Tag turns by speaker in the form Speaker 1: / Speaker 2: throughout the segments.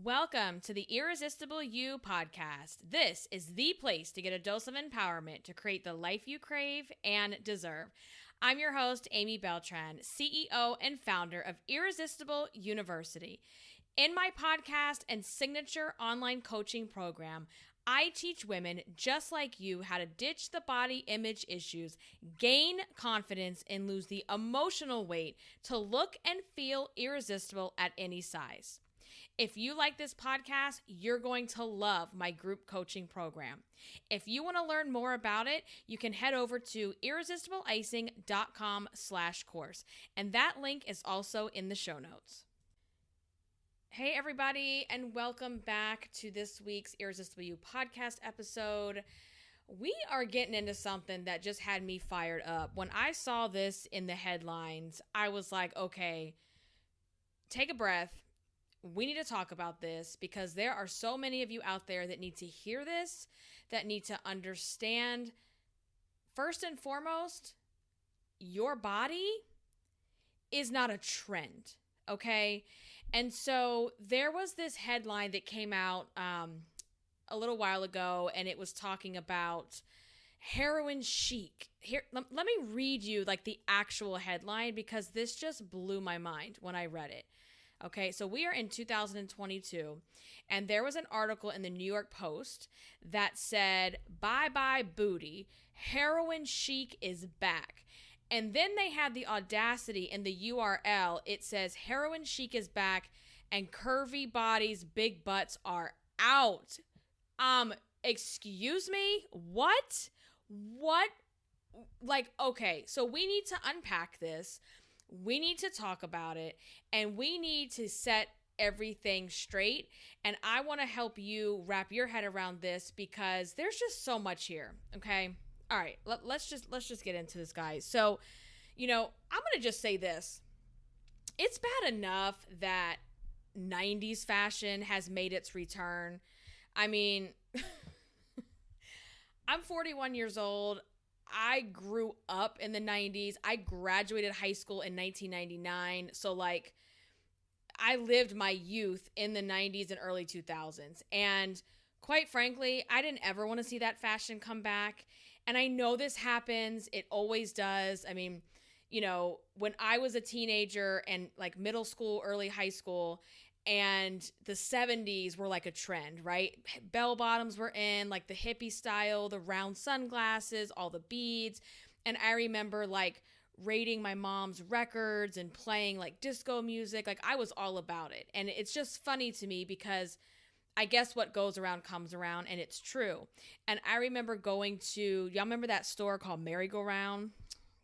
Speaker 1: Welcome to the Irresistible You podcast. This is the place to get a dose of empowerment to create the life you crave and deserve. I'm your host, Amy Beltran, CEO and founder of Irresistible University. In my podcast and signature online coaching program, I teach women just like you how to ditch the body image issues, gain confidence, and lose the emotional weight to look and feel irresistible at any size. If you like this podcast, you're going to love my group coaching program. If you want to learn more about it, you can head over to irresistibleicing.com/course. And that link is also in the show notes. Hey everybody, and welcome back to this week's Irresistible You podcast episode. We are getting into something that just had me fired up. When I saw this in the headlines, I was like, okay, take a breath. We need to talk about this because there are so many of you out there that need to hear this, that need to understand, first and foremost, your body is not a trend, okay? And so there was this headline that came out a little while ago, and it was talking about heroin chic. Here, let me read you like the actual headline because this just blew my mind when I read it. Okay, so we are in 2022, and there was an article in the New York Post that said, "Bye-bye booty, heroin chic is back." And then they had the audacity in the URL. It says, "Heroin chic is back, and curvy bodies, big butts are out." Excuse me? What? Like, okay, so we need to unpack this. We need to talk about it, and we need to set everything straight. And I want to help you wrap your head around this because there's just so much here. Okay. All right. Let's just get into this, guys. So, I'm going to just say this. It's bad enough that 90s fashion has made its return. I mean, I'm 41 years old. I grew up in the 90s. I graduated high school in 1999. So like I lived my youth in the 90s and early 2000s. And quite frankly, I didn't ever want to see that fashion come back. And I know this happens. It always does. I mean, when I was a teenager and like middle school, early high school, and the 70s were like a trend, right? Bell bottoms were in, like the hippie style, the round sunglasses, all the beads. And I remember like raiding my mom's records and playing like disco music. Like I was all about it. And it's just funny to me because I guess what goes around comes around, and it's true. And I remember going to, y'all remember that store called Merry-Go-Round?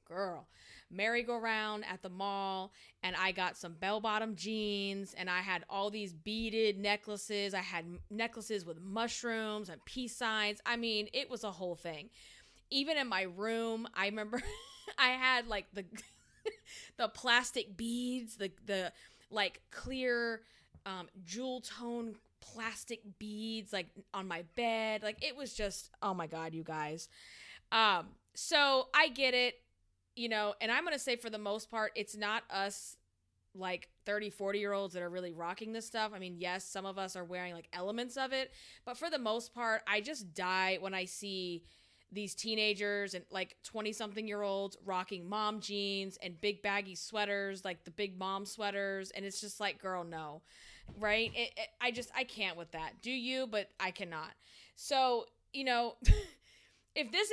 Speaker 1: Girl. Merry-Go-Round at the mall, and I got some bell-bottom jeans, and I had all these beaded necklaces. I had necklaces with mushrooms and peace signs. I mean, it was a whole thing. Even in my room, I remember I had like the the plastic beads, the like clear jewel tone plastic beads like on my bed. Like it was just, oh my God, you guys. So I get it. And I'm going to say for the most part, it's not us like 30, 40-year-olds that are really rocking this stuff. I mean, yes, some of us are wearing like elements of it, but for the most part, I just die when I see these teenagers and like 20-something-year-olds rocking mom jeans and big baggy sweaters, like the big mom sweaters. And it's just like, girl, no, right? I can't with that. Do you? But I cannot. So, If this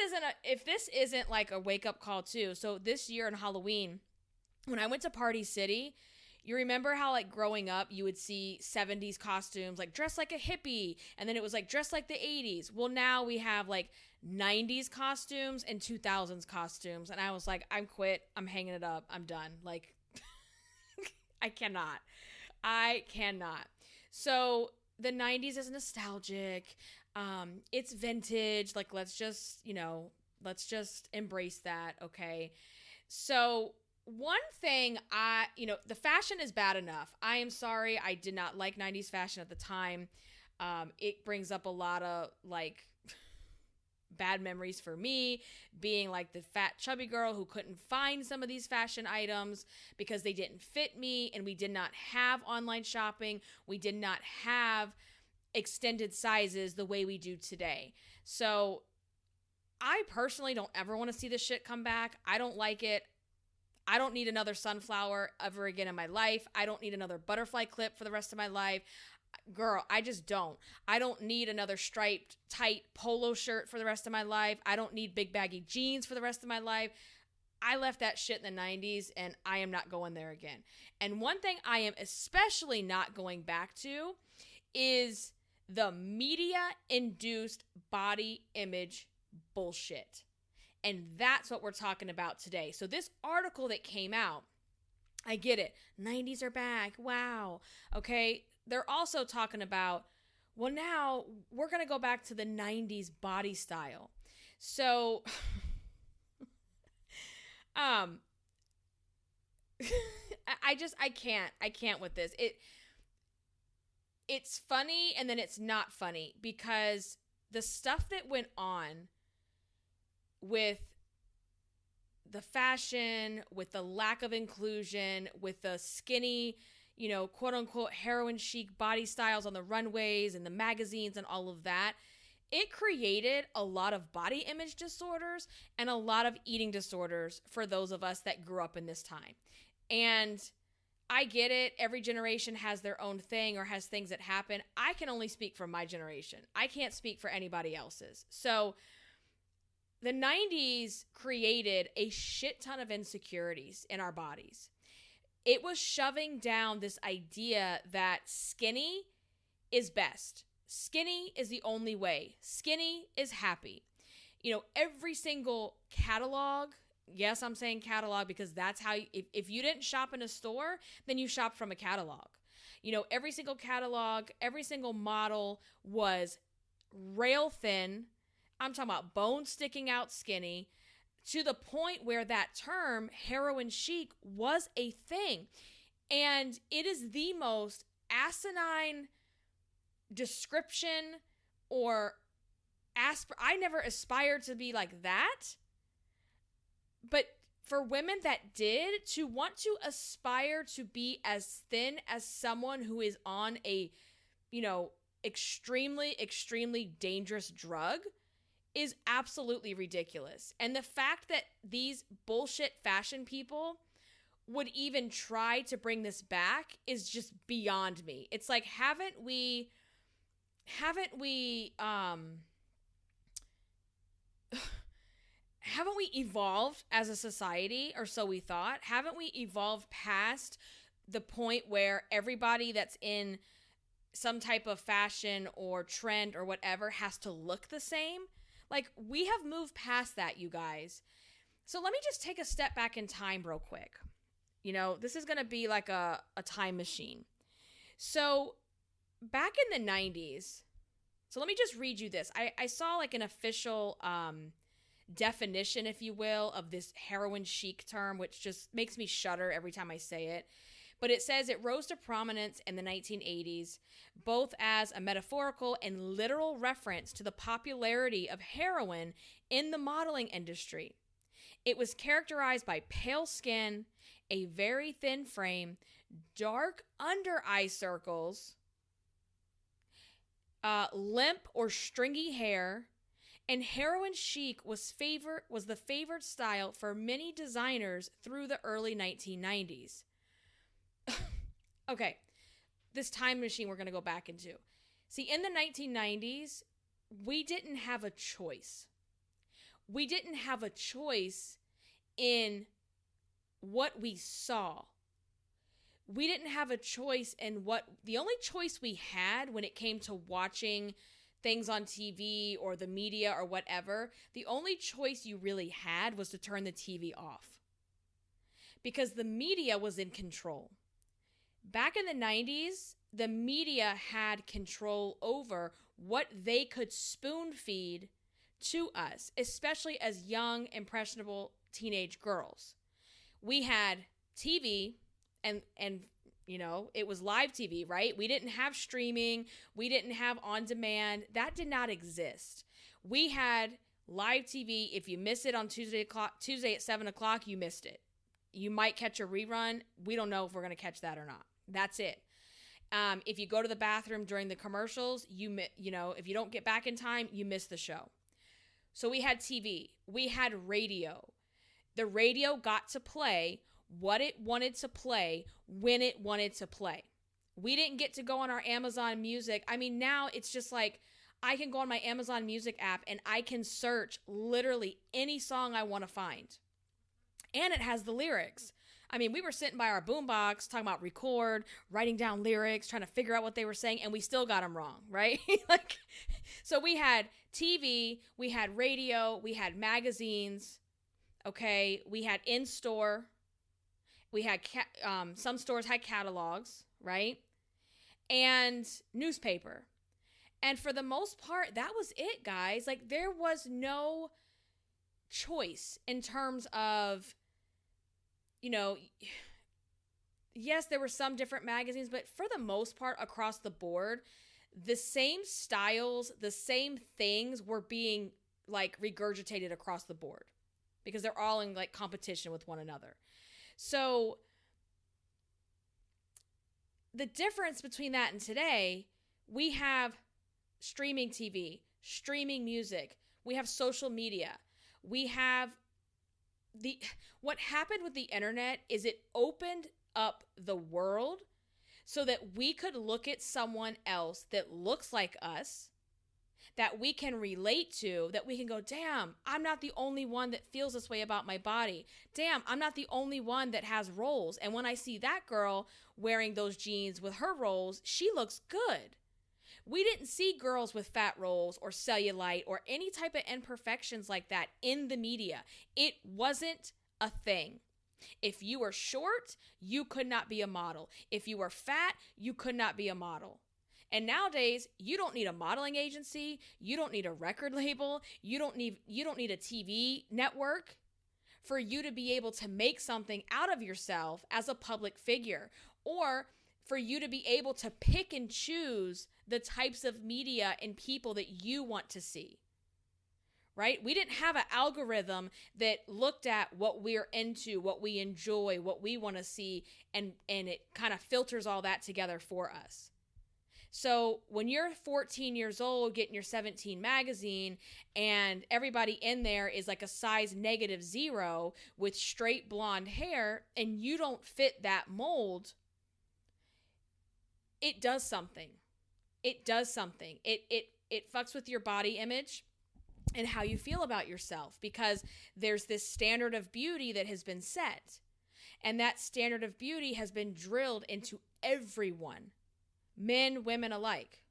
Speaker 1: isn't like a wake up call too. So this year on Halloween, when I went to Party City, you remember how like growing up you would see 70s costumes like dress like a hippie, and then it was like dress like the 80s. Well, now we have like 90s costumes and 2000s costumes, and I was like, I'm quit. I'm hanging it up. I'm done. Like I cannot. So the 90s is nostalgic. It's vintage. Like, let's just embrace that. Okay. So one thing the fashion is bad enough. I am sorry. I did not like 90s fashion at the time. It brings up a lot of like bad memories for me, being like the fat, chubby girl who couldn't find some of these fashion items because they didn't fit me, and we did not have online shopping. We did not have extended sizes the way we do today. So I personally don't ever want to see this shit come back. I don't like it. I don't need another sunflower ever again in my life. I don't need another butterfly clip for the rest of my life. Girl, I just don't. I don't need another striped, tight polo shirt for the rest of my life. I don't need big baggy jeans for the rest of my life. I left that shit in the 90s, and I am not going there again. And one thing I am especially not going back to is the media-induced body image bullshit. And that's what we're talking about today. So this article that came out, I get it. 90s are back. Wow. Okay. They're also talking about, well, now we're going to go back to the 90s body style. So, I can't with this. It's funny, and then it's not funny, because the stuff that went on with the fashion, with the lack of inclusion, with the skinny, quote unquote heroin chic body styles on the runways and the magazines and all of that, it created a lot of body image disorders and a lot of eating disorders for those of us that grew up in this time. And I get it. Every generation has their own thing or has things that happen. I can only speak for my generation. I can't speak for anybody else's. So the 90s created a shit ton of insecurities in our bodies. It was shoving down this idea that skinny is best. Skinny is the only way. Skinny is happy. Every single catalog, yes, I'm saying catalog because that's how, if you didn't shop in a store, then you shopped from a catalog. Every single catalog, every single model was rail thin. I'm talking about bone sticking out skinny, to the point where that term heroin chic was a thing. And it is the most asinine description or I never aspired to be like that. But for women that did, to want to aspire to be as thin as someone who is on a, extremely, extremely dangerous drug is absolutely ridiculous. And the fact that these bullshit fashion people would even try to bring this back is just beyond me. It's like, haven't we evolved as a society, or so we thought? Haven't we evolved past the point where everybody that's in some type of fashion or trend or whatever has to look the same? Like, we have moved past that, you guys. So let me just take a step back in time real quick. This is going to be like a time machine. So back in the 90s, so let me just read you this. I saw like an official definition, if you will, of this heroin chic term, which just makes me shudder every time I say it. But it says it rose to prominence in the 1980s, both as a metaphorical and literal reference to the popularity of heroin in the modeling industry. It was characterized by pale skin, a very thin frame, dark under eye circles, limp or stringy hair, and heroin chic was the favored style for many designers through the early 1990s. Okay, this time machine we're going to go back into. See, in the 1990s, we didn't have a choice. We didn't have a choice in what we saw. We didn't have a choice in the only choice we had when it came to watching things on TV or the media or whatever, the only choice you really had was to turn the TV off. Because the media was in control. Back in the 90s, the media had control over what they could spoon feed to us, especially as young, impressionable teenage girls. We had TV and it was live TV, right? We didn't have streaming. We didn't have on demand. That did not exist. We had Live TV, if you miss it on Tuesday at 7 o'clock, you missed it. You might catch a rerun. We don't know if we're going to catch that or not. That's it. If you go to the bathroom during the commercials, you know, if you don't get back in time, you miss the show. So we had TV. We had radio. The radio got to play what it wanted to play when it wanted to play. We didn't get to go on our Amazon Music. I mean, now it's just like I can go on my Amazon Music app and I can search literally any song I want to find. And it has the lyrics. I mean, we were sitting by our boombox talking about record, writing down lyrics, trying to figure out what they were saying, and we still got them wrong, right? Like, so we had TV, we had radio, we had magazines, okay? We had in-store. We had, some stores had catalogs, right? And newspaper. And for the most part, that was it, guys. Like, there was no choice in terms of, you know, yes, there were some different magazines, but for the most part, across the board, the same styles, the same things were being, like, regurgitated across the board because they're all in, like, competition with one another. So the difference between that and today, we have streaming TV, streaming music, we have social media, we have what happened with the internet is it opened up the world so that we could look at someone else that looks like us, that we can relate to, that we can go, damn, I'm not the only one that feels this way about my body. Damn, I'm not the only one that has rolls. And when I see that girl wearing those jeans with her rolls, she looks good. We didn't see girls with fat rolls or cellulite or any type of imperfections like that in the media. It wasn't a thing. If you were short, you could not be a model. If you were fat, you could not be a model. And nowadays, you don't need a modeling agency, you don't need a record label, you don't need a TV network for you to be able to make something out of yourself as a public figure, or for you to be able to pick and choose the types of media and people that you want to see. Right? We didn't have an algorithm that looked at what we're into, what we enjoy, what we want to see, and it kind of filters all that together for us. So when you're 14 years old getting your 17 magazine and everybody in there is like a size -0 with straight blonde hair and you don't fit that mold, it does something. It does something. It fucks with your body image and how you feel about yourself, because there's this standard of beauty that has been set. And that standard of beauty has been drilled into everyone, men, women alike.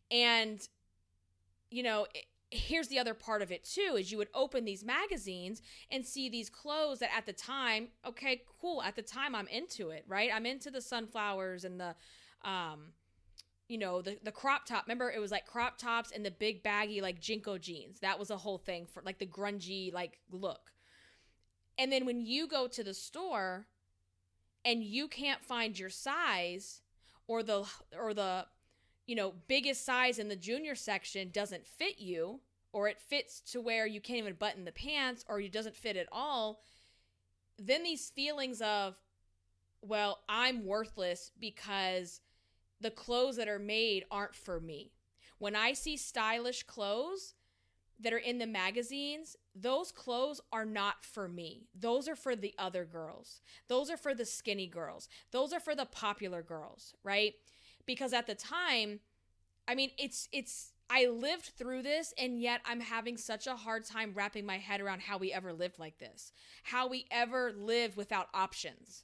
Speaker 1: And, you know, here's the other part of it too, is you would open these magazines and see these clothes that at the time, okay, cool. At the time I'm into it, right? I'm into the sunflowers and the, you know, the crop top. Remember, it was like crop tops and the big baggy, like Jinko jeans. That was a whole thing for like the grungy, like look. And then when you go to the store and you can't find your size, or the, you know, biggest size in the junior section doesn't fit you, or it fits to where you can't even button the pants, or it doesn't fit at all, then these feelings of, well, I'm worthless because the clothes that are made aren't for me. When I see stylish clothes that are in the magazines, those clothes are not for me. Those are for the other girls. Those are for the skinny girls. Those are for the popular girls, right? Because at the time, I mean, I lived through this, and yet I'm having such a hard time wrapping my head around how we ever lived like this. How we ever lived without options.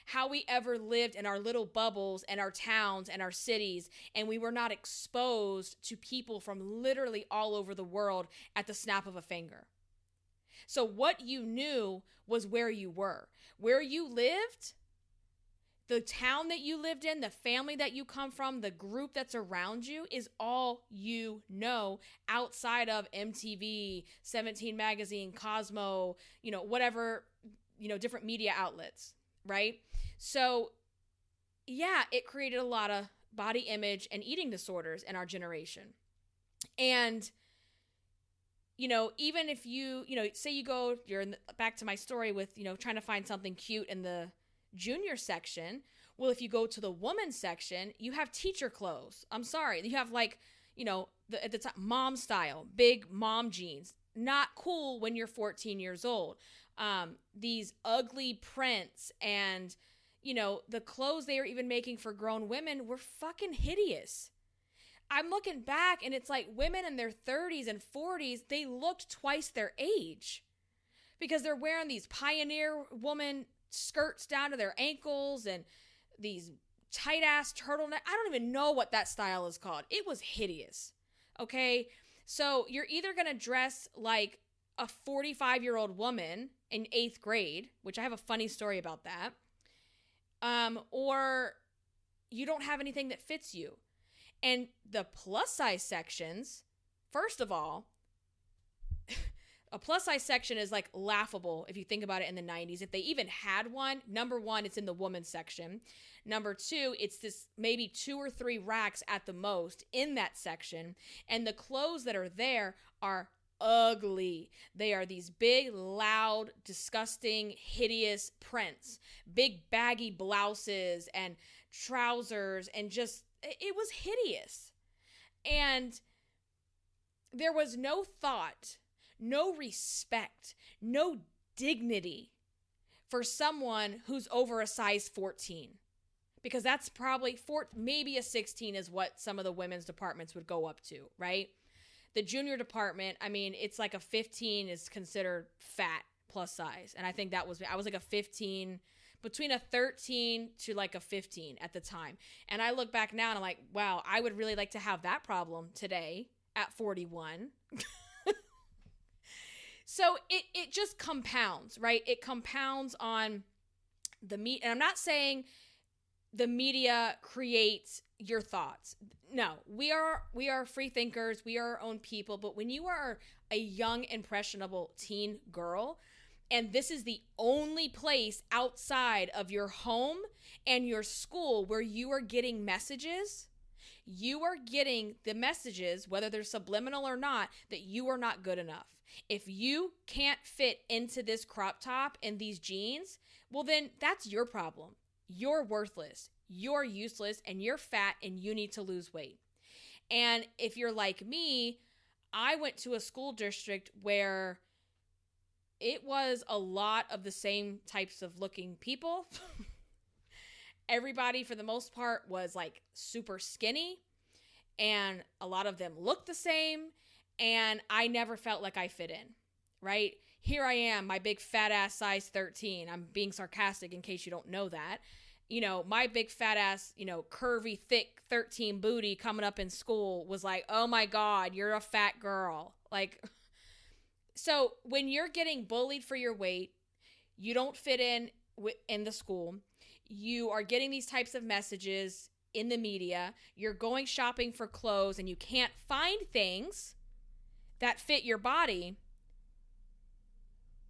Speaker 1: How we ever lived in our little bubbles and our towns and our cities, and we were not exposed to people from literally all over the world at the snap of a finger. So what you knew was where you were. Where you lived, the town that you lived in, the family that you come from, the group that's around you is all you know outside of MTV, 17 Magazine, Cosmo, you know, whatever, you know, different media outlets, right? So, yeah, it created a lot of body image and eating disorders in our generation. And even if say back to my story with, trying to find something cute in the junior section. Well, if you go to the women's section, you have teacher clothes. I'm sorry. You have at the time, mom style, big mom jeans. Not cool when you're 14 years old. These ugly prints and, the clothes they were even making for grown women were fucking hideous. I'm looking back and it's like women in their 30s and 40s, they looked twice their age because they're wearing these pioneer woman skirts down to their ankles and these tight ass turtleneck. I don't even know what that style is called. It was hideous. Okay. So you're either going to dress like a 45-year-old woman in 8th grade, which I have a funny story about that. Or you don't have anything that fits you. And the plus size sections, first of all, a plus size section is like laughable if you think about it in the 90s. If they even had one, number one, it's in the women's section. Number two, it's this maybe 2 or 3 racks at the most in that section. And the clothes that are there are ugly. They are these big, loud, disgusting, hideous prints, big baggy blouses and trousers, and just, it was hideous. And there was no thought, no respect, no dignity for someone who's over a size 14. Because that's probably maybe a 16 is what some of the women's departments would go up to, right? The junior department, I mean, it's like a 15 is considered fat plus size. And I think I was like a 15, between a 13 to like a 15 at the time. And I look back now and I'm like, wow, I would really like to have that problem today at 41. So it just compounds, right? It compounds on the meat. And I'm not saying the media creates your thoughts. No, we are free thinkers. We are our own people. But when you are a young, impressionable teen girl, and this is the only place outside of your home and your school where you are getting messages, you are getting the messages, whether they're subliminal or not, that you are not good enough. If you can't fit into this crop top and these jeans, well, then that's your problem. You're worthless, you're useless, and you're fat, and you need to lose weight. And if you're like me, I went to a school district where it was a lot of the same types of looking people. Everybody, for the most part, was like super skinny, and a lot of them looked the same, and I never felt like I fit in, right? Here I am, my big fat ass size 13. I'm being sarcastic in case you don't know that. My big fat ass, curvy, thick 13 booty coming up in school was like, oh my God, you're a fat girl. Like, so when you're getting bullied for your weight, you don't fit in the school, you are getting these types of messages in the media, you're going shopping for clothes and you can't find things that fit your body,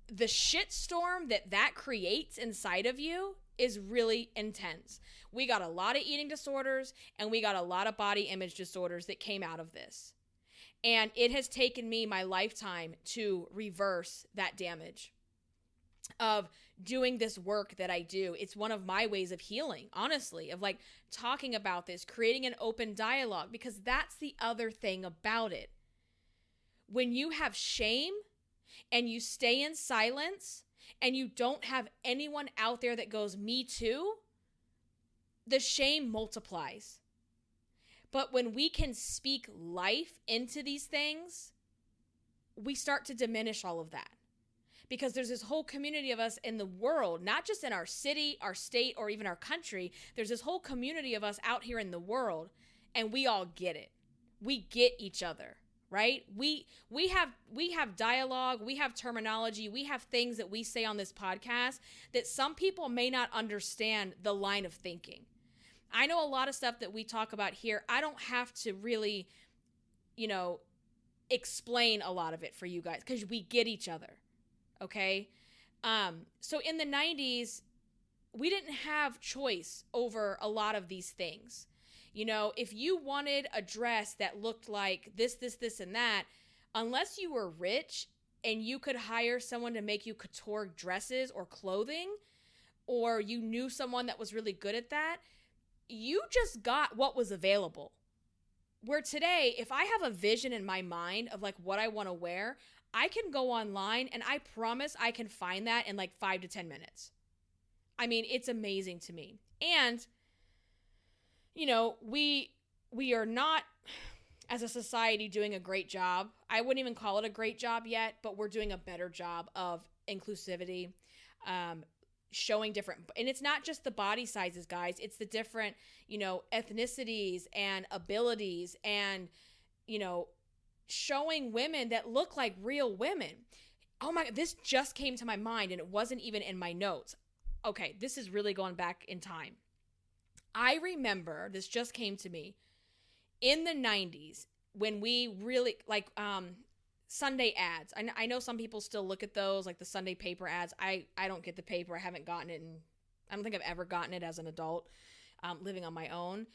Speaker 1: the shitstorm that creates inside of you is really intense. We got a lot of eating disorders and we got a lot of body image disorders that came out of this. And it has taken me my lifetime to reverse that damage of doing this work that I do. It's one of my ways of healing, honestly, of like talking about this, creating an open dialogue, because that's the other thing about it. When you have shame and you stay in silence and you don't have anyone out there that goes, me too, the shame multiplies. But when we can speak life into these things, we start to diminish all of that. Because there's this whole community of us in the world, not just in our city, our state, or even our country. There's this whole community of us out here in the world, and we all get it. We get each other, right? We have dialogue, we have terminology, we have things that we say on this podcast that some people may not understand the line of thinking. I know a lot of stuff that we talk about here, I don't have to really, explain a lot of it for you guys because we get each other. Okay. So in the 90s, we didn't have choice over a lot of these things. If you wanted a dress that looked like this, and that, unless you were rich and you could hire someone to make you couture dresses or clothing, or you knew someone that was really good at that, you just got what was available. Where today, if I have a vision in my mind of like what I want to wear, I can go online and I promise I can find that in like 5 to 10 minutes. I mean, it's amazing to me. And, you know, we are not, as a society, doing a great job. I wouldn't even call it a great job yet, but we're doing a better job of inclusivity, showing different, and it's not just the body sizes, guys. It's the different, you know, ethnicities and abilities, and, you know, showing women that look like real women. Oh my, this just came to my mind and it wasn't even in my notes. Okay, this is really going back in time. I remember, this just came to me, in the 90s, when we really, like, Sunday ads. I know some people still look at those, like the Sunday paper ads. I don't get the paper. I haven't gotten it, and I don't think I've ever gotten it as an adult, living on my own.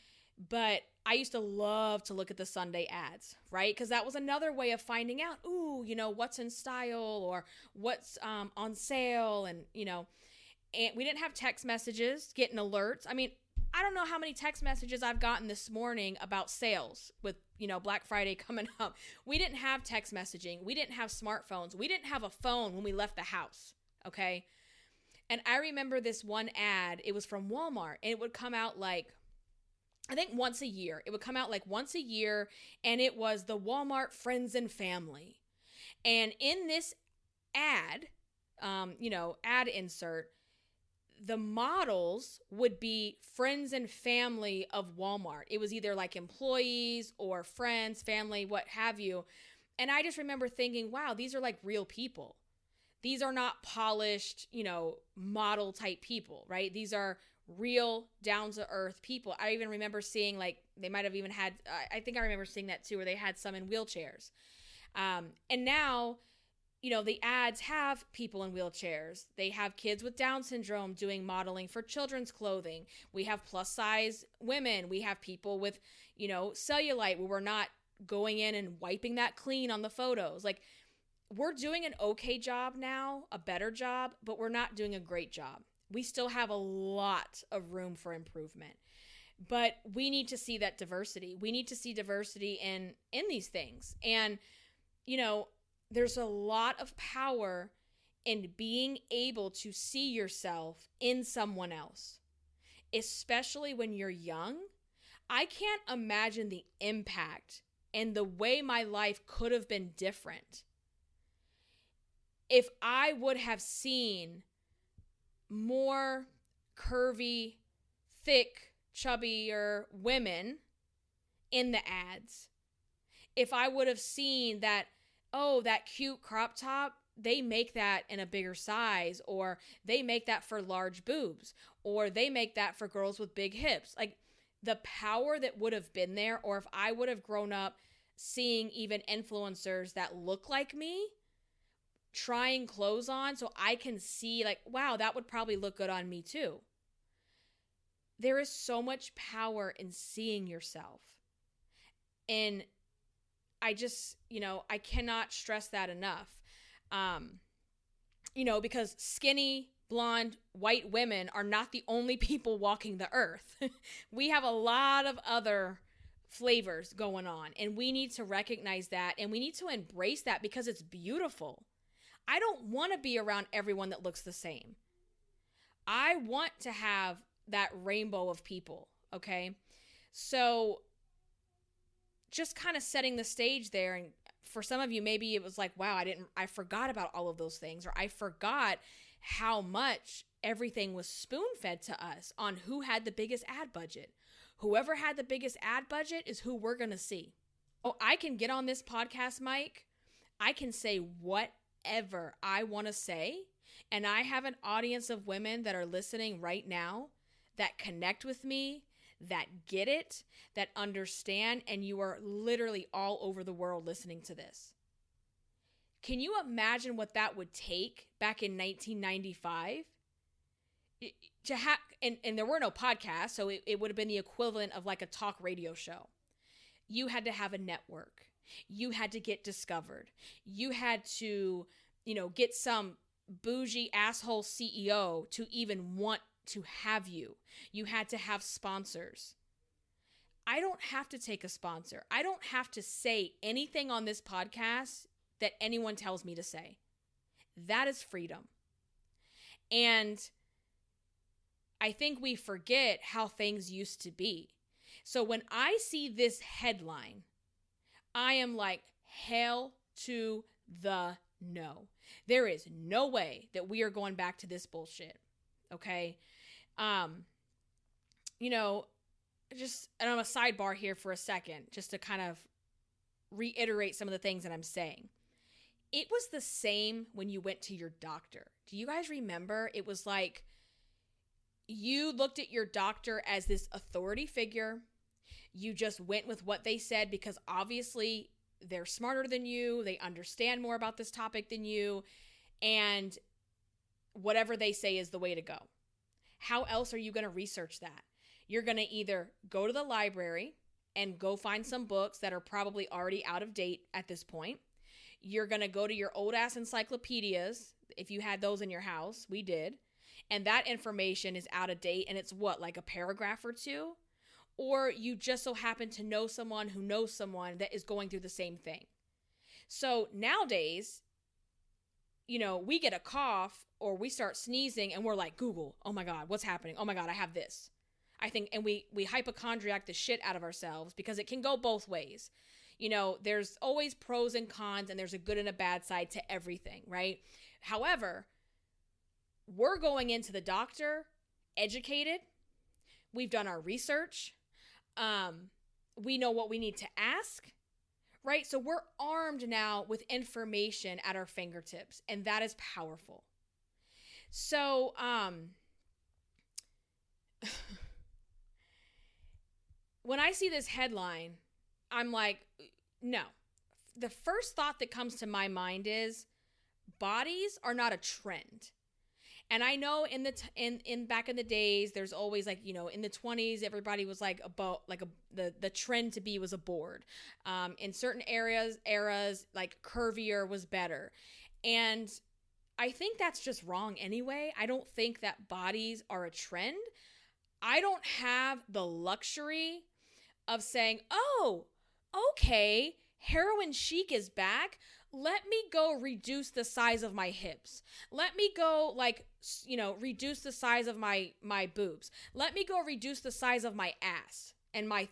Speaker 1: But I used to love to look at the Sunday ads, right? Because that was another way of finding out, ooh, you know, what's in style or what's on sale, and, you know, and we didn't have text messages, getting alerts. I mean, I don't know how many text messages I've gotten this morning about sales with, you know, Black Friday coming up. We didn't have text messaging. We didn't have smartphones. We didn't have a phone when we left the house, okay? And I remember this one ad. It was from Walmart, and it would come out like, I think once a year. It would come out like once a year, and it was the Walmart Friends and Family. And in this ad, you know, ad insert, the models would be friends and family of Walmart. It was either like employees or friends, family, what have you. And I just remember thinking, wow, these are like real people. These are not polished, you know, model type people, right? These are real down to earth people. I even remember seeing, like, they might have even had, I think I remember seeing that too, where they had some in wheelchairs. And now, you know, the ads have people in wheelchairs. They have kids with Down syndrome doing modeling for children's clothing. We have plus size women. We have people with, you know, cellulite, where we're not going in and wiping that clean on the photos. Like, we're doing an okay job now, a better job, but we're not doing a great job. We still have a lot of room for improvement. But we need to see that diversity. We need to see diversity in these things. And, you know, there's a lot of power in being able to see yourself in someone else, especially when you're young. I can't imagine the impact and the way my life could have been different if I would have seen more curvy, thick, chubbier women in the ads. If I would have seen that, oh, that cute crop top, they make that in a bigger size, or they make that for large boobs, or they make that for girls with big hips. Like, the power that would have been there, or if I would have grown up seeing even influencers that look like me trying clothes on so I can see, like, wow, that would probably look good on me too. There is so much power in seeing yourself. And I just, you know, I cannot stress that enough. You know, because skinny, blonde, white women are not the only people walking the earth. We have a lot of other flavors going on, and we need to recognize that, and we need to embrace that, because it's beautiful. I don't want to be around everyone that looks the same. I want to have that rainbow of people, okay? So just kind of setting the stage there, and for some of you, maybe it was like, wow, I forgot about all of those things, or I forgot how much everything was spoon-fed to us on who had the biggest ad budget. Whoever had the biggest ad budget is who we're going to see. Oh, I can get on this podcast mic. I can say whatever I want to say, and I have an audience of women that are listening right now that connect with me, that get it, that understand, and you are literally all over the world listening to this. Can you imagine what that would take back in 1995? To have, and there were no podcasts, so it would have been the equivalent of like a talk radio show. You had to have a network. You had to get discovered. You had to, get some bougie asshole CEO to even want to have you. You had to have sponsors. I don't have to take a sponsor. I don't have to say anything on this podcast that anyone tells me to say. That is freedom. And I think we forget how things used to be. So when I see this headline, I am like, hell to the no. There is no way that we are going back to this bullshit. Okay? And I'm a sidebar here for a second, just to kind of reiterate some of the things that I'm saying. It was the same when you went to your doctor. Do you guys remember? It was like you looked at your doctor as this authority figure. You just went with what they said because obviously they're smarter than you. They understand more about this topic than you. And whatever they say is the way to go. How else are you going to research that? You're going to either go to the library and go find some books that are probably already out of date at this point. You're going to go to your old ass encyclopedias, if you had those in your house. We did. And that information is out of date and it's what, like a paragraph or two? Or you just so happen to know someone who knows someone that is going through the same thing. So nowadays, we get a cough or we start sneezing and we're like, Google, oh my God, what's happening? Oh my God, I have this. I think, and we hypochondriac the shit out of ourselves because it can go both ways. There's always pros and cons and there's a good and a bad side to everything, right? However, we're going into the doctor educated. We've done our research. We know what we need to ask, right? So we're armed now with information at our fingertips, and that is powerful. So, when I see this headline, I'm like, no. The first thought that comes to my mind is bodies are not a trend. And I know in back in the days, there's always like, in the 20s, everybody was like the trend to be was a board. In certain eras, like curvier was better. And I think that's just wrong anyway. I don't think that bodies are a trend. I don't have the luxury of saying, oh, okay, heroin chic is back. Let me go reduce the size of my hips. Let me go reduce the size of my boobs. Let me go reduce the size of my ass and my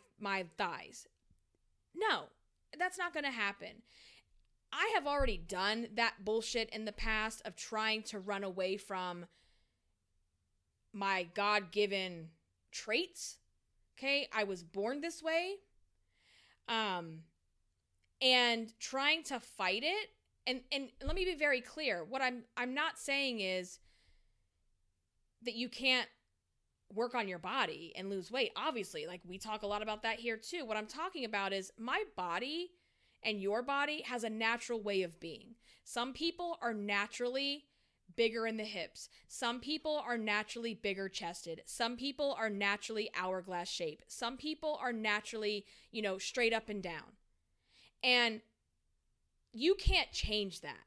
Speaker 1: thighs. No, that's not going to happen. I have already done that bullshit in the past of trying to run away from my God-given traits. Okay, I was born this way. And trying to fight it. And let me be very clear. What I'm not saying is that you can't work on your body and lose weight. Obviously, like we talk a lot about that here too. What I'm talking about is my body and your body has a natural way of being. Some people are naturally bigger in the hips. Some people are naturally bigger chested. Some people are naturally hourglass shape. Some people are naturally, straight up and down. And you can't change that,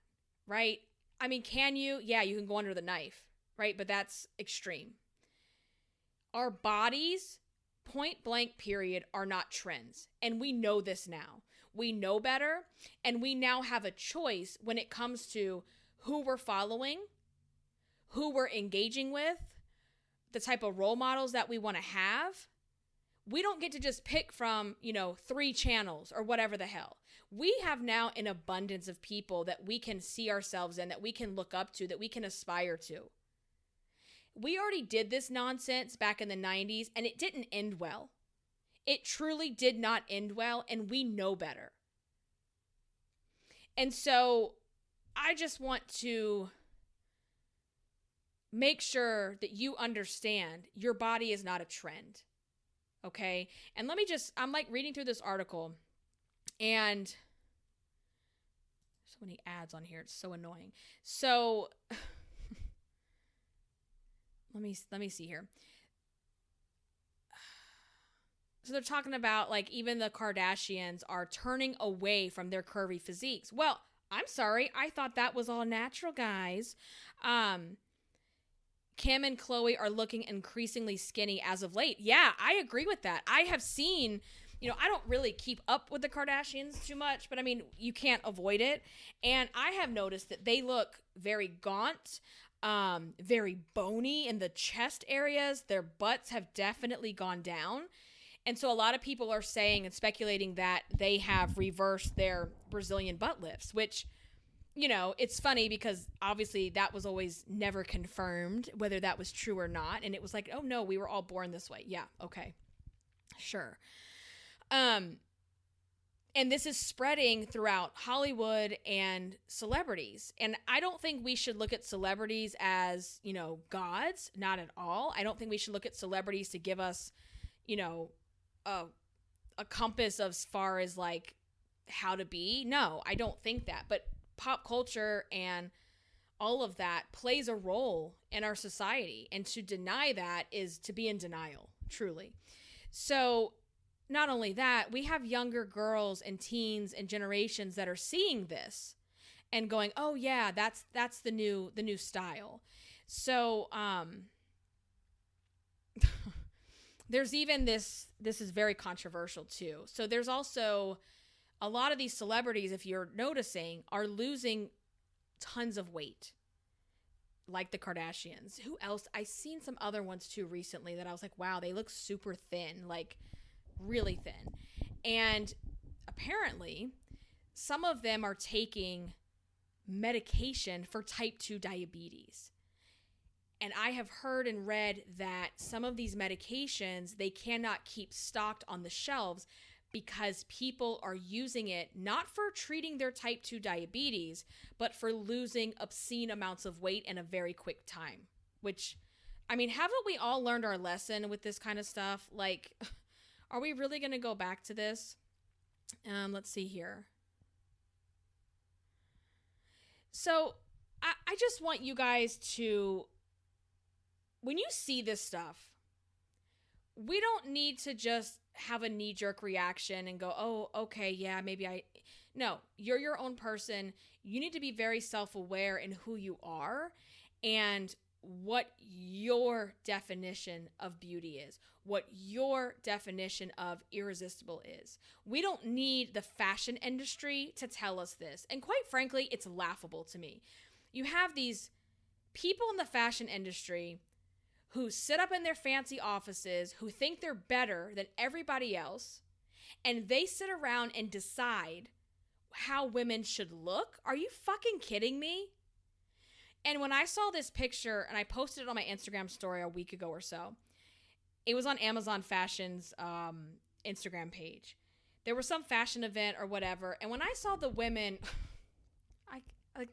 Speaker 1: right? I mean, can you? Yeah, you can go under the knife, right? But that's extreme. Our bodies, point blank period, are not trends. And we know this now. We know better. And we now have a choice when it comes to who we're following, who we're engaging with, the type of role models that we want to have. We don't get to just pick from, 3 channels or whatever the hell. We have now an abundance of people that we can see ourselves in, that we can look up to, that we can aspire to. We already did this nonsense back in the 90s, and it didn't end well. It truly did not end well, and we know better. And so I just want to make sure that you understand your body is not a trend. Okay? And I'm like reading through this article, and so many ads on here. It's so annoying. So let me see here. So they're talking about, like, even the Kardashians are turning away from their curvy physiques. Well, I'm sorry. I thought that was all natural, guys. Kim and Khloe are looking increasingly skinny as of late. Yeah, I agree with that. I have seen, I don't really keep up with the Kardashians too much, but I mean, you can't avoid it. And I have noticed that they look very gaunt, very bony in the chest areas. Their butts have definitely gone down. And so a lot of people are saying and speculating that they have reversed their Brazilian butt lifts, which, it's funny because obviously that was always never confirmed whether that was true or not. And it was like, oh no, we were all born this way. Yeah. Okay. Sure. And this is spreading throughout Hollywood and celebrities. And I don't think we should look at celebrities as, gods. Not at all. I don't think we should look at celebrities to give us, a compass as far as like how to be. No, I don't think that. But pop culture and all of that plays a role in our society. And to deny that is to be in denial, truly. So not only that, we have younger girls and teens and generations that are seeing this and going, oh yeah, that's the new style. So, there's even this is very controversial too. So there's also a lot of these celebrities, if you're noticing, are losing tons of weight. Like the Kardashians. Who else? I seen some other ones too recently that I was like, wow, they look super thin, like really thin. And apparently some of them are taking medication for type 2 diabetes. And I have heard and read that some of these medications, they cannot keep stocked on the shelves because people are using it not for treating their type 2 diabetes, but for losing obscene amounts of weight in a very quick time. Which, I mean, haven't we all learned our lesson with this kind of stuff? Like, are we really going to go back to this? Let's see here. So, I just want you guys to, when you see this stuff, we don't need to just have a knee-jerk reaction and go, oh, okay, yeah, maybe no, you're your own person. You need to be very self-aware in who you are and what your definition of beauty is, what your definition of irresistible is. We don't need the fashion industry to tell us this. And quite frankly, it's laughable to me. You have these people in the fashion industry who sit up in their fancy offices, who think they're better than everybody else, and they sit around and decide how women should look? Are you fucking kidding me? And when I saw this picture, and I posted it on my Instagram story a week ago or so, it was on Amazon Fashion's Instagram page. There was some fashion event or whatever, and when I saw the women,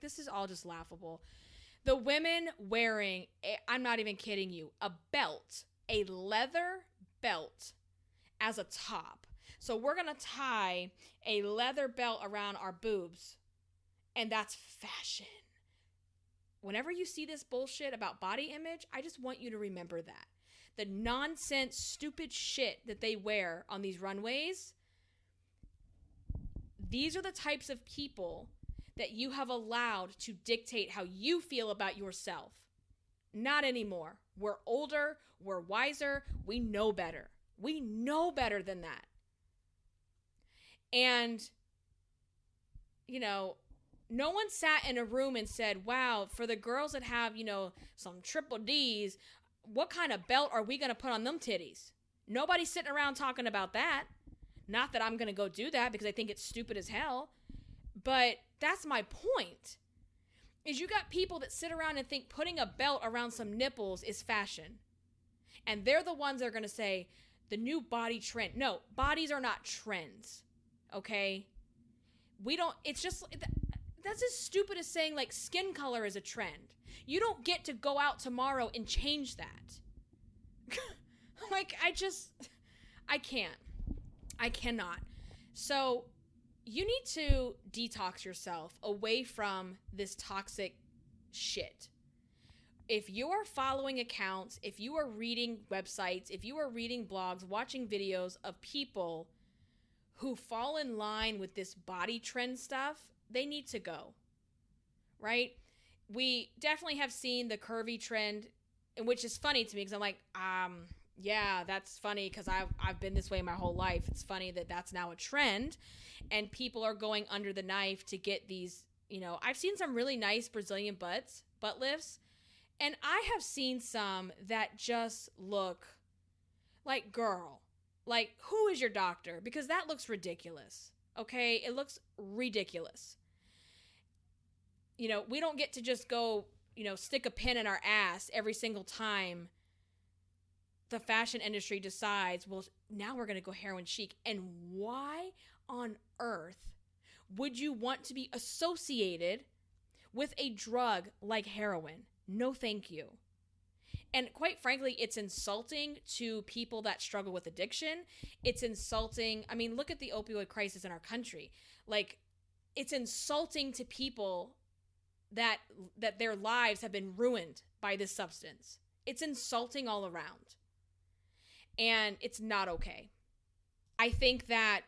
Speaker 1: this is all just laughable. The women wearing, I'm not even kidding you, a belt, a leather belt as a top. So we're going to tie a leather belt around our boobs, and that's fashion. Whenever you see this bullshit about body image, I just want you to remember that. The nonsense, stupid shit that they wear on these runways, these are the types of people that you have allowed to dictate how you feel about yourself. Not anymore. We're older, we're wiser, we know better. We know better than that. And, no one sat in a room and said, wow, for the girls that have, some triple Ds, what kind of belt are we going to put on them titties? Nobody's sitting around talking about that. Not that I'm going to go do that because I think it's stupid as hell. But that's my point. Is you got people that sit around and think putting a belt around some nipples is fashion. And they're the ones that are going to say the new body trend. No, bodies are not trends. Okay? It's just, that's as stupid as saying like skin color is a trend. You don't get to go out tomorrow and change that. I can't. I cannot. So you need to detox yourself away from this toxic shit. if you are following accounts, if you are reading websites, if you are reading blogs, watching videos of people who fall in line with this body trend stuff, they need to go, right? We definitely have seen the curvy trend, which is funny to me because I'm like, yeah, that's funny because I've been this way my whole life. It's funny that that's now a trend and people are going under the knife to get these, I've seen some really nice Brazilian butt lifts, and I have seen some that just look like, girl, like, who is your doctor? Because that looks ridiculous. Okay. It looks ridiculous. We don't get to just go, stick a pin in our ass every single time the fashion industry decides, well, now we're going to go heroin chic. And why on earth would you want to be associated with a drug like heroin? No, thank you. And quite frankly, it's insulting to people that struggle with addiction. It's insulting. I mean, look at the opioid crisis in our country. Like, it's insulting to people that their lives have been ruined by this substance. It's insulting all around. And it's not okay. I think that,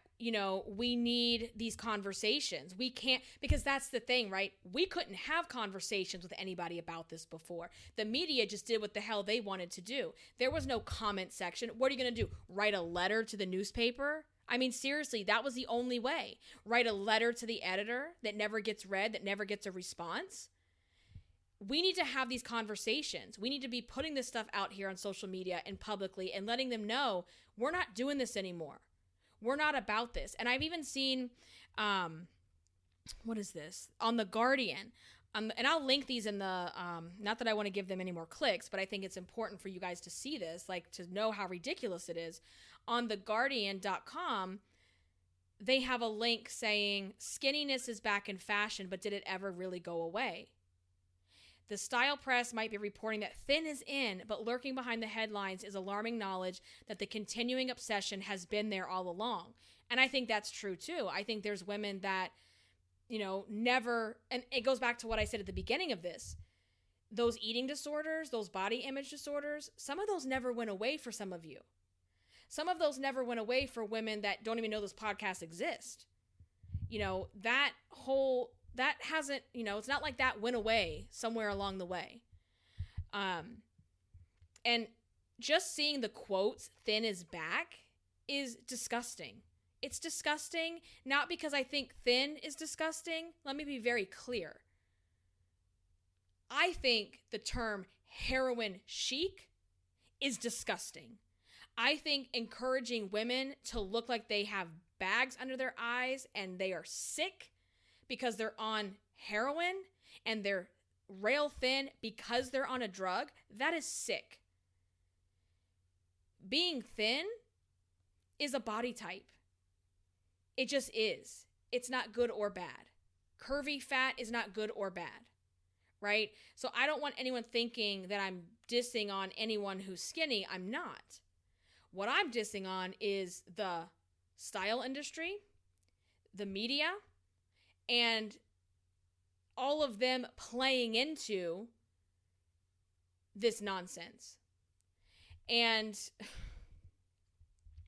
Speaker 1: we need these conversations. We can't, because that's the thing, right? We couldn't have conversations with anybody about this before. The media just did what the hell they wanted to do. There was no comment section. What are you going to do? Write a letter to the newspaper? I mean, seriously, that was the only way. Write a letter to the editor that never gets read, that never gets a response. We need to have these conversations. We need to be putting this stuff out here on social media and publicly and letting them know we're not doing this anymore. We're not about this. And I've even seen, what is this? On The Guardian. And I'll link these in the, not that I want to give them any more clicks, but I think it's important for you guys to see this, like to know how ridiculous it is. On theguardian.com, they have a link saying skinniness is back in fashion, but did it ever really go away? The style press might be reporting that thin is in, but lurking behind the headlines is alarming knowledge that the continuing obsession has been there all along. And I think that's true too. I think there's women that, never, and it goes back to what I said at the beginning of this. Those eating disorders, those body image disorders, some of those never went away for some of you. Some of those never went away for women that don't even know this podcast exists. That hasn't, it's not like that went away somewhere along the way. And just seeing the quotes, thin is back, is disgusting. It's disgusting, not because I think thin is disgusting. Let me be very clear. I think the term heroin chic is disgusting. I think encouraging women to look like they have bags under their eyes and they are sick because they're on heroin and they're rail thin because they're on a drug, that is sick. Being thin is a body type. It just is. It's not good or bad. Curvy fat is not good or bad, right? So I don't want anyone thinking that I'm dissing on anyone who's skinny. I'm not. What I'm dissing on is the style industry, the media, and all of them playing into this nonsense. And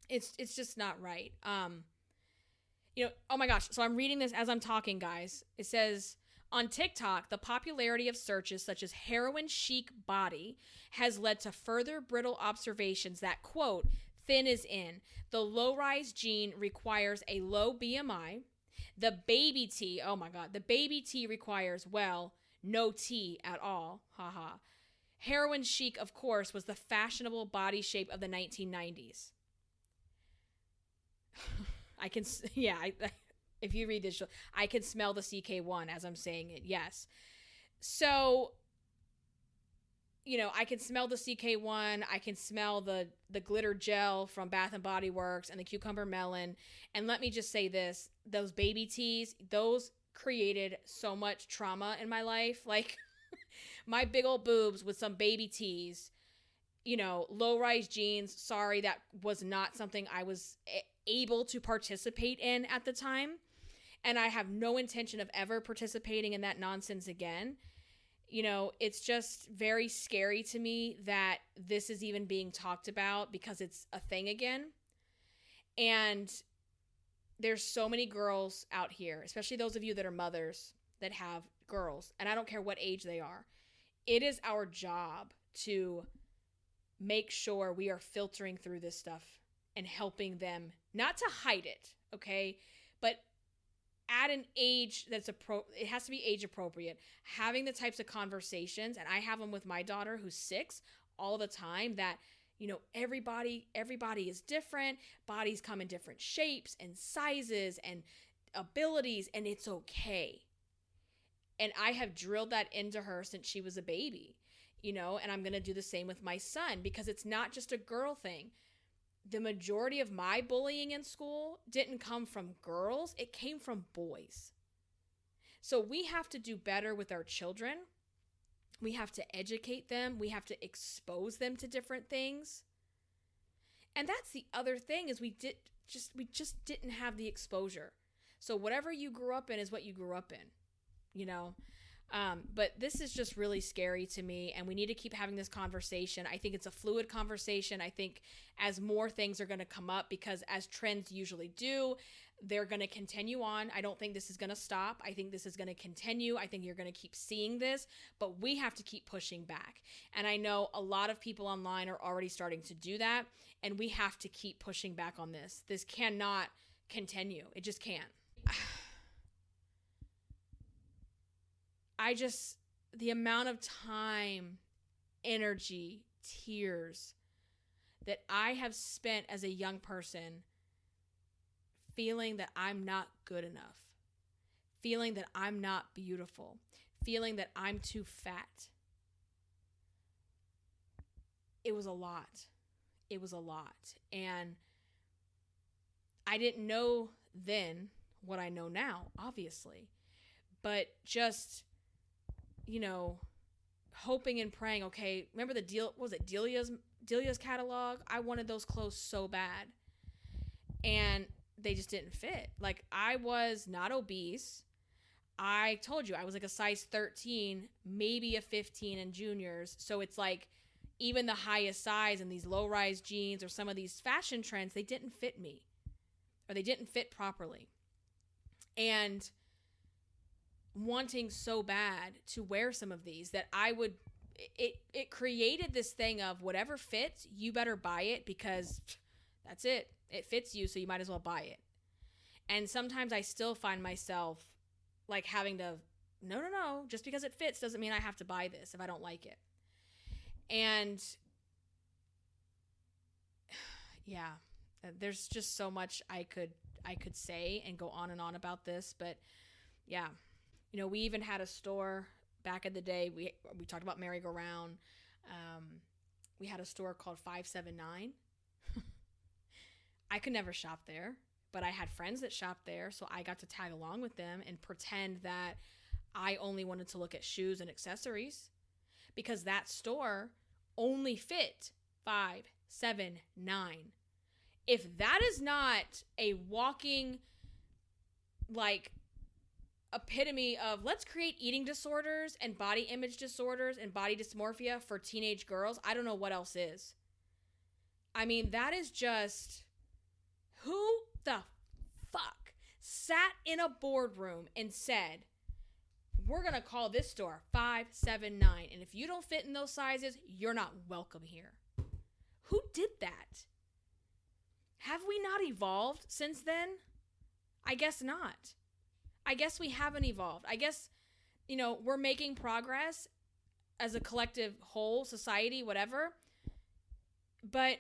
Speaker 1: it's just not right. Oh my gosh. So I'm reading this as I'm talking, guys. It says, on TikTok, the popularity of searches such as heroin chic body has led to further brittle observations that, quote, thin is in. The low-rise gene requires a low BMI. The baby T, oh my God, the baby T requires, well, no T at all. Haha. Heroin chic, of course, was the fashionable body shape of the 1990s. If you read this, I can smell the CK1 as I'm saying it. Yes. So, I can smell the CK1. I can smell the glitter gel from Bath and Body Works and the cucumber melon. And let me just say this, those baby teas, those created so much trauma in my life. Like my big old boobs with some baby teas, low-rise jeans. Sorry, that was not something I was able to participate in at the time. And I have no intention of ever participating in that nonsense again. It's just very scary to me that this is even being talked about because it's a thing again. And there's so many girls out here, especially those of you that are mothers that have girls, and I don't care what age they are. It is our job to make sure we are filtering through this stuff and helping them not to hide it, okay? But at an age that's it has to be age appropriate. Having the types of conversations, and I have them with my daughter who's 6 all the time, that everybody is different. Bodies come in different shapes and sizes and abilities, and it's okay. And I have drilled that into her since she was a baby, and I'm going to do the same with my son, because it's not just a girl thing. The majority of my bullying in school didn't come from girls. It came from boys. So we have to do better with our children. We have to educate them. We have to expose them to different things. And that's the other thing, is we just didn't have the exposure. So whatever you grew up in is what you grew up in, But this is just really scary to me, and we need to keep having this conversation. I think it's a fluid conversation. I think as more things are going to come up, because as trends usually do, they're going to continue on. I don't think this is going to stop. I think this is going to continue. I think you're going to keep seeing this, but we have to keep pushing back. And I know a lot of people online are already starting to do that, and we have to keep pushing back on this. This cannot continue. It just can't. The amount of time, energy, tears that I have spent as a young person feeling that I'm not good enough, feeling that I'm not beautiful, feeling that I'm too fat. It was a lot. It was a lot. And I didn't know then what I know now, obviously, but just hoping and praying, okay, remember Delia's catalog? I wanted those clothes so bad. And they just didn't fit. Like, I was not obese. I told you, I was like a size 13, maybe a 15 in juniors. So it's like, even the highest size in these low-rise jeans or some of these fashion trends, they didn't fit me. Or they didn't fit properly. And wanting so bad to wear some of these that it created this thing of whatever fits, you better buy it, because that's it. It fits you, so you might as well buy it. And sometimes I still find myself like having to, no, just because it fits doesn't mean I have to buy this if I don't like it. And yeah, there's just so much I could say and go on and on about this, but yeah. We even had a store back in the day. We talked about merry-go-round. We had a store called 579. I could never shop there, but I had friends that shopped there, so I got to tag along with them and pretend that I only wanted to look at shoes and accessories, because that store only fit 579. If that is not a walking, like, epitome of let's create eating disorders and body image disorders and body dysmorphia for teenage girls, I don't know what else is. I mean, that is just, who the fuck sat in a boardroom and said, we're going to call this store 579, and if you don't fit in those sizes, you're not welcome here? Who did that? Have we not evolved since then? I guess not. I guess we haven't evolved. I guess, we're making progress as a collective whole, society, whatever. But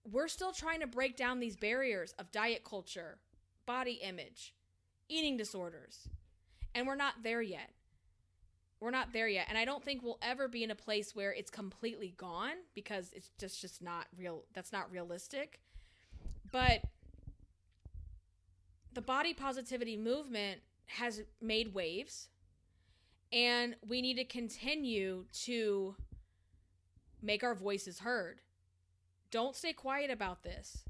Speaker 1: we're still trying to break down these barriers of diet culture, body image, eating disorders. And we're not there yet. We're not there yet. And I don't think we'll ever be in a place where it's completely gone, because it's just not real. That's not realistic. But the body positivity movement has made waves, and we need to continue to make our voices heard. Don't stay quiet about this.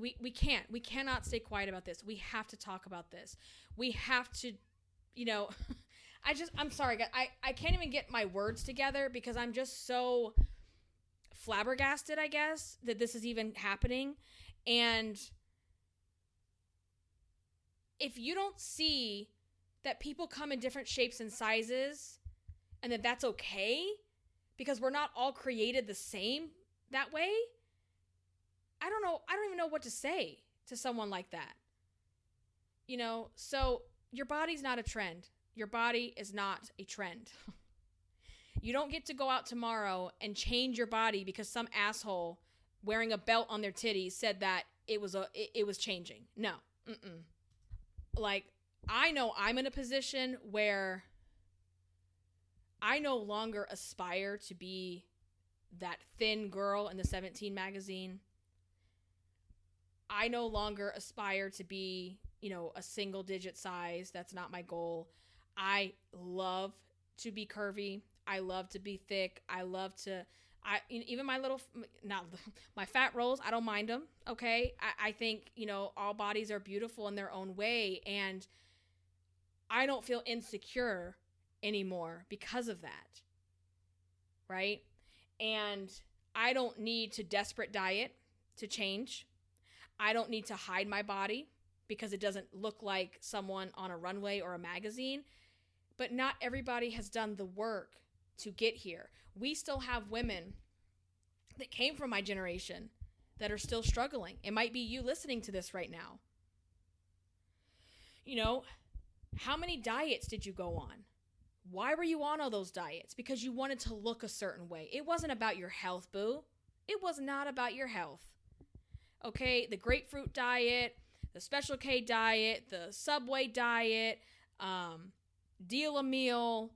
Speaker 1: We cannot stay quiet about this. We have to talk about this. We have to, I'm sorry, guys. I can't even get my words together because I'm just so flabbergasted, I guess, that this is even happening. And if you don't see that people come in different shapes and sizes and that that's okay because we're not all created the same that way, I don't know. I don't even know what to say to someone like that. You know, so your body's not a trend. Your body is not a trend. You don't get to go out tomorrow and change your body because some asshole wearing a belt on their titties said that it was changing. No. Mm-mm. Like, I know I'm in a position where I no longer aspire to be that thin girl in the 17 magazine. I no longer aspire to be, you know, a single digit size. That's not my goal. I love to be curvy. I love to be thick. I love to, even my little, not my fat rolls, I don't mind them. Okay. I think, you know, all bodies are beautiful in their own way. And I don't feel insecure anymore because of that. Right. And I don't need to desperate diet to change. I don't need to hide my body because it doesn't look like someone on a runway or a magazine. But not everybody has done the work to get here. We still have women that came from my generation that are still struggling. It might be you listening to this right now. You know, how many diets did you go on? Why were you on all those diets? Because you wanted to look a certain way. It wasn't about your health, boo. It was not about your health. Okay, the grapefruit diet, the Special K diet, the Subway diet, Deal a Meal,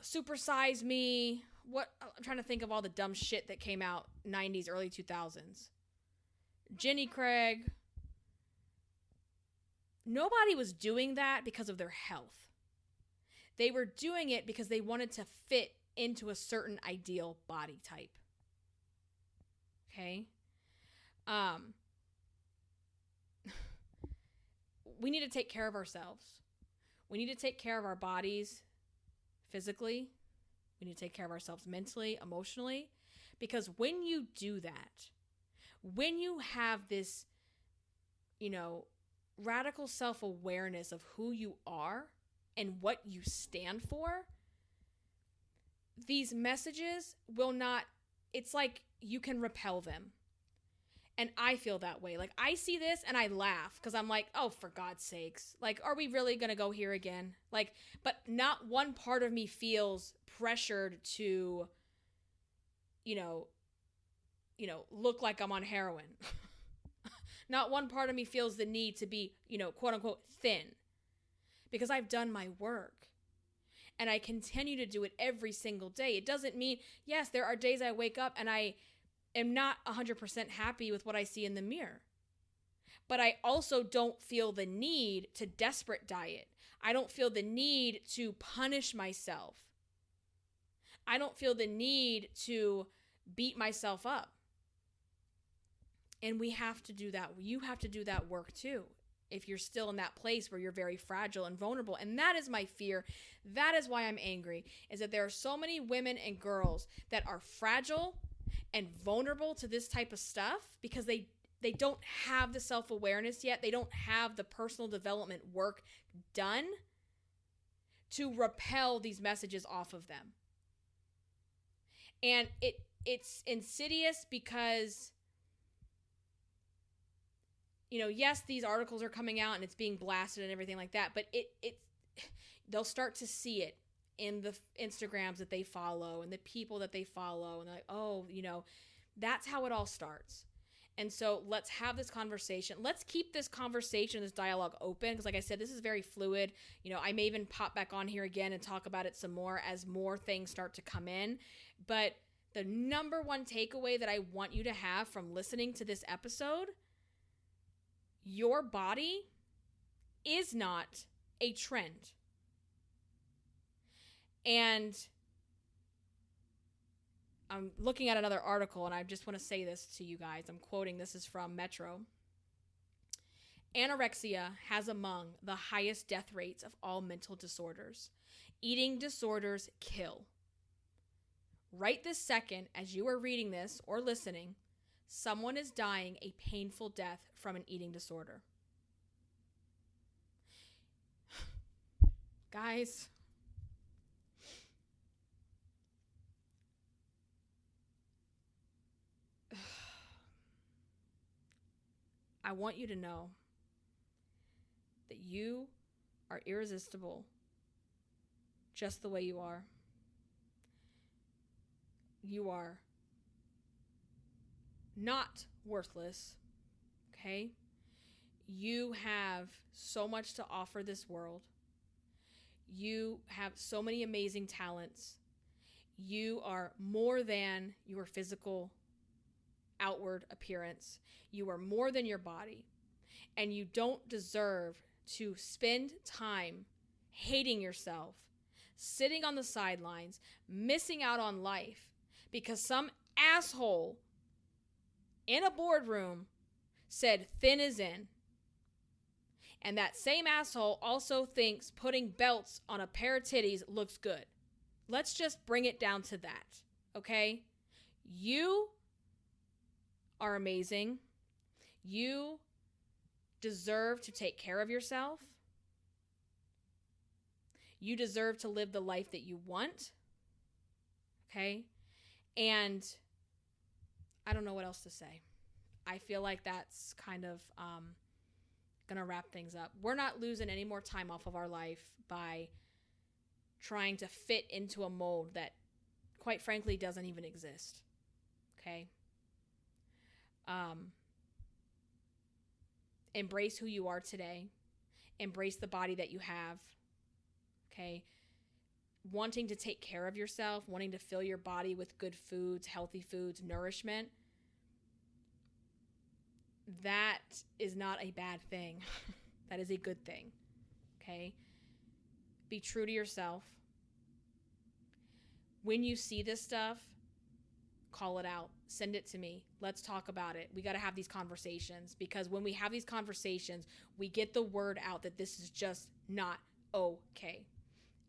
Speaker 1: Super Size Me. What I'm trying to think of all the dumb shit that came out 90s, early 2000s. Jenny Craig. Nobody was doing that because of their health. They were doing it because they wanted to fit into a certain ideal body type. Okay? We need to take care of ourselves. We need to take care of our bodies physically. We need to take care of ourselves mentally, emotionally. Because when you do that, when you have this, you know, radical self-awareness of who you are and what you stand for, these messages will not, it's like you can repel them. And I feel that way. Like, I see this and I laugh because I'm like, oh, for God's sakes. Like, are we really going to go here again? Like, but not one part of me feels pressured to, you know, look like I'm on heroin. Not one part of me feels the need to be, you know, quote unquote thin, because I've done my work and I continue to do it every single day. It doesn't mean, yes, there are days I wake up and I am not 100% happy with what I see in the mirror. But I also don't feel the need to desperate diet. I don't feel the need to punish myself. I don't feel the need to beat myself up. And we have to do that. You have to do that work too. If you're still in that place where you're very fragile and vulnerable. And that is my fear. That is why I'm angry, is that there are so many women and girls that are fragile and vulnerable to this type of stuff because they don't have the self-awareness yet. They don't have the personal development work done to repel these messages off of them. And it's insidious because, you know, yes, these articles are coming out and it's being blasted and everything like that, but they'll start to see it in the Instagrams that they follow and the people that they follow. And they're like, oh, you know, that's how it all starts. And so let's have this conversation. Let's keep this conversation, this dialogue open. Because like I said, this is very fluid. You know, I may even pop back on here again and talk about it some more as more things start to come in. But the number one takeaway that I want you to have from listening to this episode, your body is not a trend. And I'm looking at another article, and I just want to say this to you guys. I'm quoting, this is from Metro. Anorexia has among the highest death rates of all mental disorders. Eating disorders kill. Right this second, as you are reading this or listening, someone is dying a painful death from an eating disorder. Guys, I want you to know that you are irresistible just the way you are. You are not worthless, okay? You have so much to offer this world. You have so many amazing talents. You are more than your physical outward appearance. You are more than your body. And you don't deserve to spend time hating yourself, sitting on the sidelines, missing out on life because some asshole in a boardroom said thin is in. And that same asshole also thinks putting belts on a pair of titties looks good. Let's just bring it down to that, okay? You are amazing. You deserve to take care of yourself. You deserve to live the life that you want, okay? And I don't know what else to say. I feel like that's kind of gonna wrap things up. We're not losing any more time off of our life by trying to fit into a mold that, quite frankly, doesn't even exist. Okay? Embrace who you are today. Embrace the body that you have. Okay? Wanting to take care of yourself, wanting to fill your body with good foods, healthy foods, nourishment, that is not a bad thing. That is a good thing. Okay? Be true to yourself. When you see this stuff, call it out. Send it to me. Let's talk about it. We got to have these conversations, because when we have these conversations, we get the word out that this is just not okay.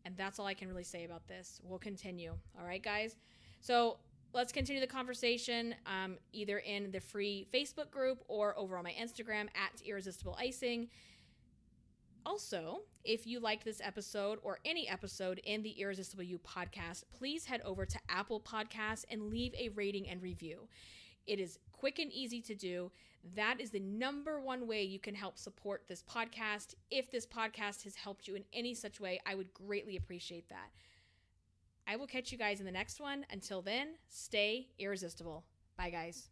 Speaker 1: And that's all I can really say about this. We'll continue. All right, guys? So let's continue the conversation either in the free Facebook group or over on my Instagram at Irresistible Icing. Also, if you liked this episode or any episode in the Irresistible You podcast, please head over to Apple Podcasts and leave a rating and review. It is quick and easy to do. That is the number one way you can help support this podcast. If this podcast has helped you in any such way, I would greatly appreciate that. I will catch you guys in the next one. Until then, stay irresistible. Bye, guys.